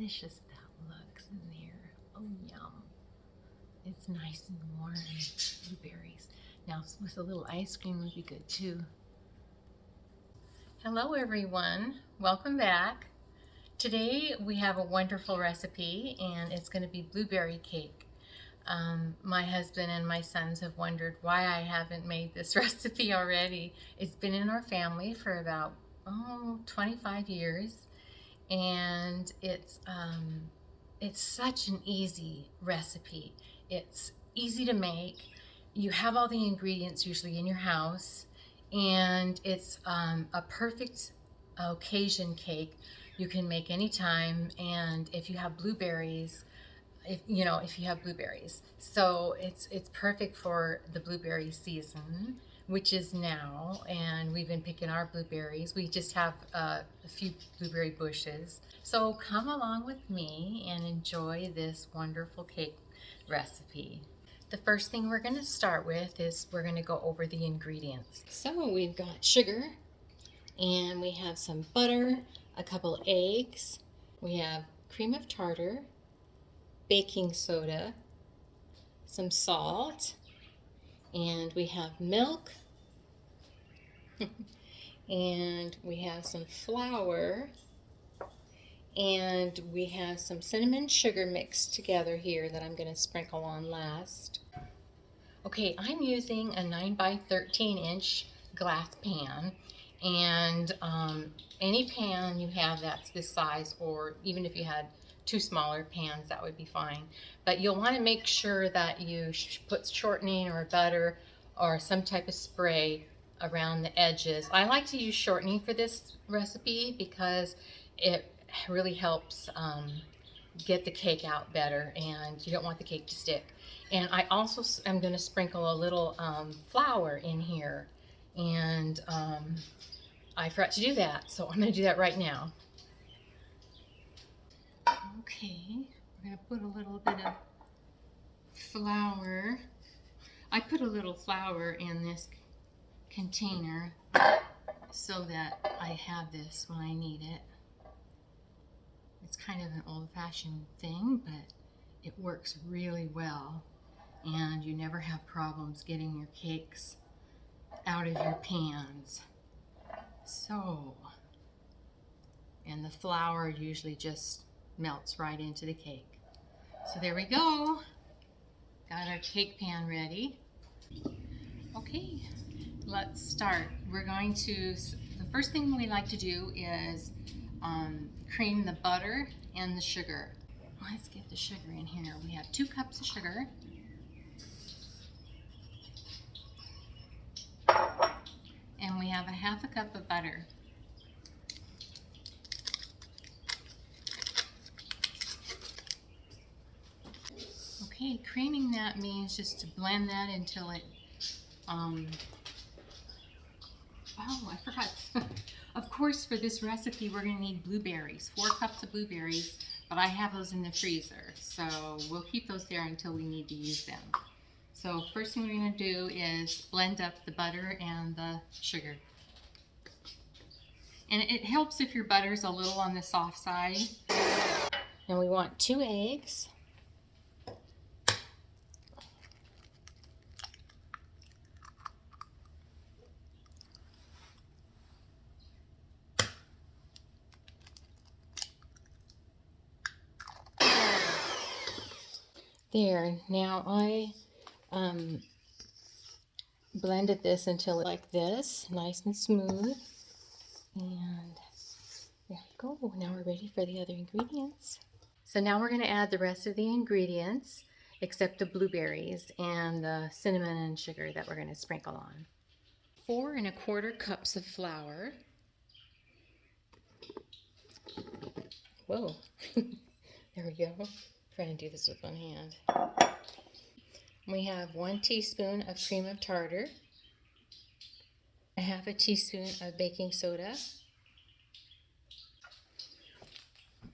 delicious that looks in there. Oh, yum. It's nice and warm. Blueberries. Now, with a little ice cream would be good too. Hello everyone, welcome back. Today we have a wonderful recipe and it's going to be blueberry cake. My husband and my sons have wondered why I haven't made this recipe already. It's been in our family for about 25 years, and it's such an easy recipe. It's easy to make. You have all the ingredients usually in your house, and it's a perfect occasion cake you can make anytime. And if you have blueberries, if you have blueberries, so it's perfect for the blueberry season, which is now, and we've been picking our blueberries. We just have a few blueberry bushes, so come along with me and enjoy this wonderful cake recipe. The first thing we're going to start with is we're going to go over the ingredients. So we've got sugar, and we have some butter, a couple eggs, we have cream of tartar, baking soda, some salt, and we have milk, and we have some flour, and we have some cinnamon sugar mixed together here that I'm going to sprinkle on last. Okay, I'm using a 9 by 13 inch glass pan, and any pan you have that's this size, or even if you had two smaller pans, that would be fine. But you'll want to make sure that you put shortening or butter or some type of spray around the edges. I like to use shortening for this recipe because it really helps get the cake out better, and you don't want the cake to stick. And I also am going to sprinkle a little flour in here, and I forgot to do that, so I'm going to do that right now. Okay, we're going to put a little bit of flour. I put a little flour in this container so that I have this when I need it. It's kind of an old-fashioned thing, but it works really well, and you never have problems getting your cakes out of your pans. So, and the flour usually just melts right into the cake. So there we go. Got our cake pan ready. Okay, let's start. We're going to, the first thing we like to do is cream the butter and the sugar. Let's get the sugar in here. We have 2 cups of sugar. And we have a 1/2 cup of butter. Okay, creaming that means just to blend that until it, oh, I forgot. Of course, for this recipe, we're going to need blueberries, 4 cups of blueberries, but I have those in the freezer, so we'll keep those there until we need to use them. So first thing we're going to do is blend up the butter and the sugar. And it helps if your butter's a little on the soft side. And we want 2 eggs. There, now I blended this until it's like this, nice and smooth. And there we go. Now we're ready for the other ingredients. So now we're going to add the rest of the ingredients, except the blueberries and the cinnamon and sugar that we're going to sprinkle on. 4 1/4 cups of flour. Whoa, there we go. Trying to do this with one hand. We have 1 teaspoon of cream of tartar, 1/2 teaspoon of baking soda.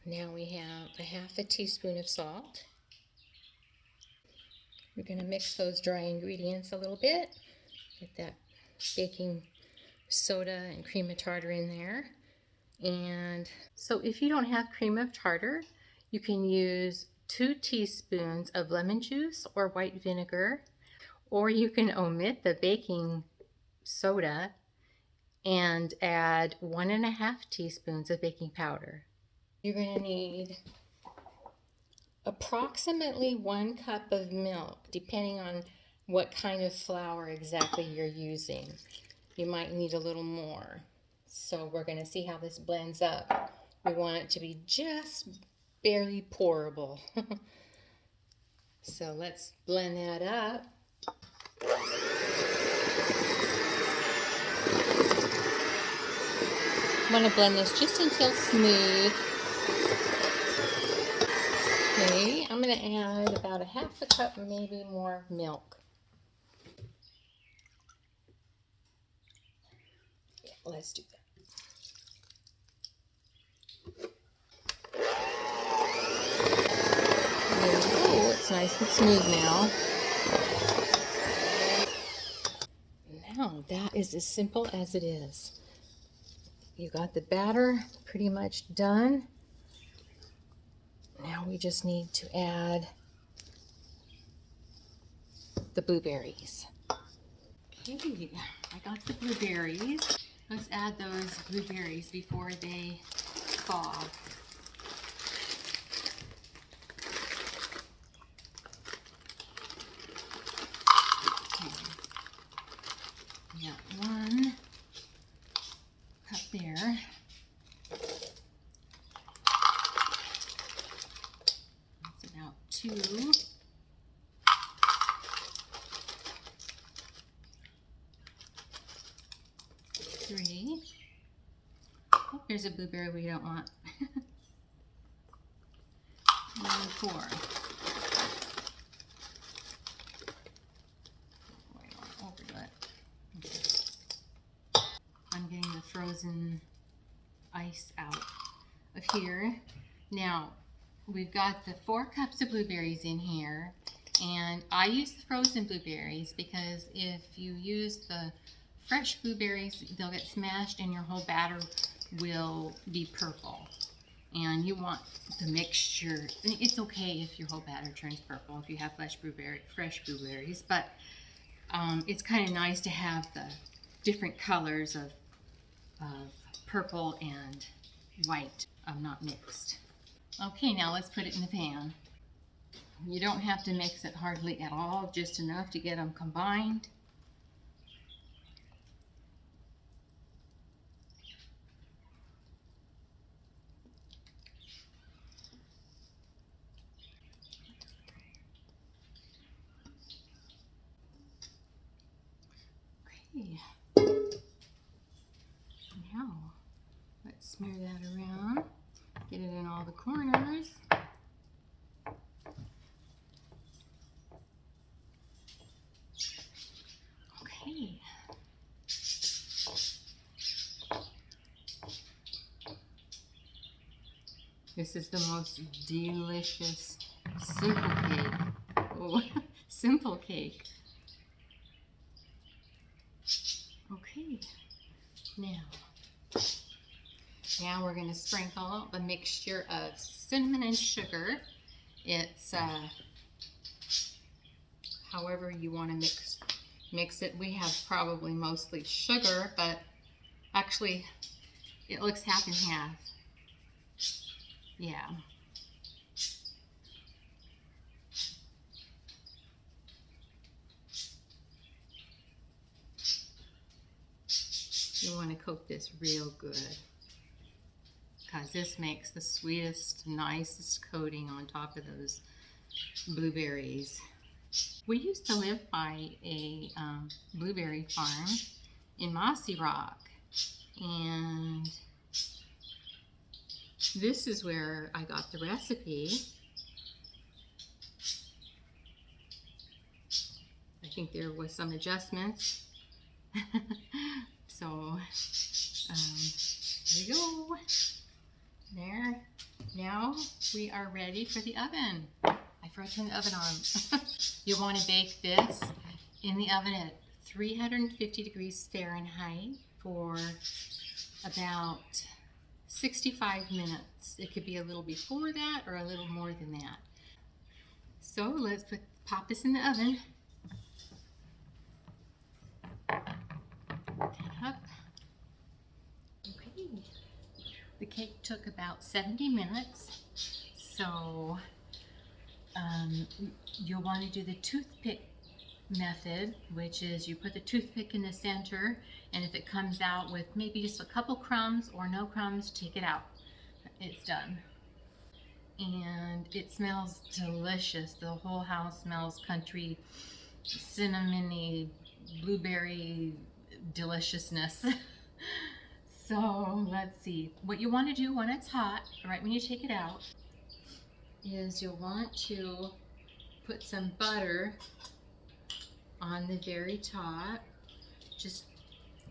Now we have 1/2 teaspoon of salt. We're going to mix those dry ingredients a little bit. Get that baking soda and cream of tartar in there. And so if you don't have cream of tartar, You can use 2 teaspoons of lemon juice or white vinegar, or you can omit the baking soda and add 1.5 teaspoons of baking powder. You're going to need approximately 1 cup of milk, depending on what kind of flour exactly you're using. You might need a little more. So we're going to see how this blends up. We want it to be just barely pourable. So let's blend that up. I'm going to blend this just until smooth. Okay, I'm going to add about 1/2 cup, maybe more milk. Yeah, let's do that. There we go. It's nice and smooth now. Now that is as simple as it is. You got the batter pretty much done. Now we just need to add the blueberries. Okay, I got the blueberries. Let's add those blueberries before they thaw. Okay. We got 1 cup there. That's about 2. 3. Oh, there's a blueberry we don't want. And 4. I'm getting the frozen ice out of here. Now, we've got the 4 cups of blueberries in here, and I use the frozen blueberries because if you use the fresh blueberries, they'll get smashed and your whole batter will be purple. And you want the mixture. It's okay if your whole batter turns purple if you have fresh blueberries, but it's kind of nice to have the different colors of purple and white not mixed. Okay, now let's put it in the pan. You don't have to mix it hardly at all, just enough to get them combined. Okay, now let's smear that around, get it in all the corners. Okay. This is the most delicious simple cake. Oh, simple cake. Okay, now we're going to sprinkle a mixture of cinnamon and sugar. It's however you want to mix it. We have probably mostly sugar, but actually it looks half and half. Yeah. You want to coat this real good because this makes the sweetest, nicest coating on top of those blueberries. We used to live by a blueberry farm in Mossy Rock, and this is where I got the recipe. I think there was some adjustments. So there you go. There. Now we are ready for the oven. I forgot to turn the oven on. You want to bake this in the oven at 350 degrees Fahrenheit for about 65 minutes. It could be a little before that or a little more than that. So let's pop this in the oven. Put that up. Okay. The cake took about 70 minutes. So you'll want to do the toothpick method, which is you put the toothpick in the center, and if it comes out with maybe just a couple crumbs or no crumbs, take it out. It's done. And it smells delicious. The whole house smells country, cinnamony, blueberry deliciousness. So let's see. What you want to do when it's hot, right when you take it out, is you'll want to put some butter on the very top. Just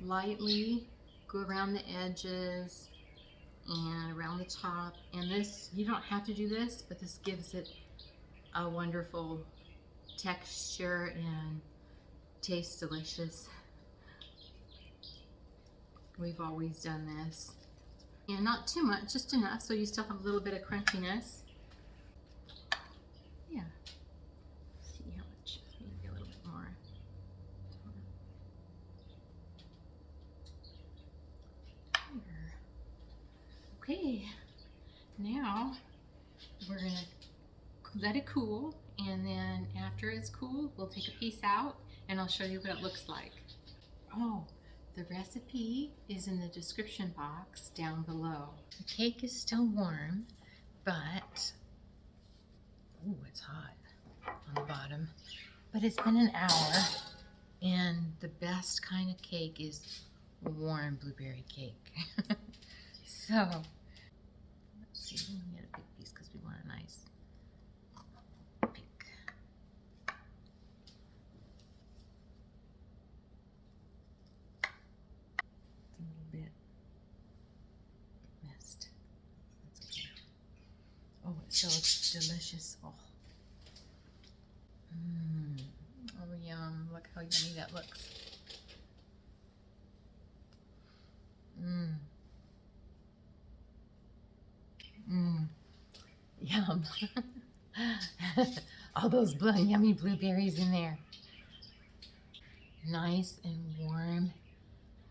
lightly go around the edges and around the top. And this, you don't have to do this, but this gives it a wonderful texture and tastes delicious. We've always done this. And not too much, just enough so you still have a little bit of crunchiness. Yeah. See how much, maybe a little bit more. Here. Okay, now we're gonna let it cool, and then after it's cool, we'll take a piece out and I'll show you what it looks like. Oh, the recipe is in the description box down below. The cake is still warm, but ooh, it's hot on the bottom. But it's been an hour, and the best kind of cake is warm blueberry cake. So, let's see, we get a big piece because we want a nice pink. It's a little bit messed. That's okay. Oh, it smells delicious. Oh. Oh, yum. Look how yummy that looks. Yum. All those yummy blueberries in there. Nice and warm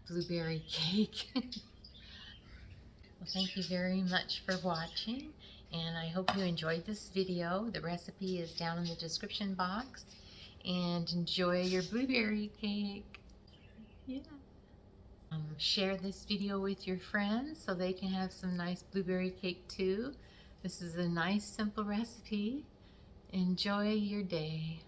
blueberry cake. Well, thank you very much for watching, and I hope you enjoyed this video. The recipe is down in the description box, and enjoy your blueberry cake. Yeah. Share this video with your friends so they can have some nice blueberry cake too. This is a nice, simple recipe. Enjoy your day.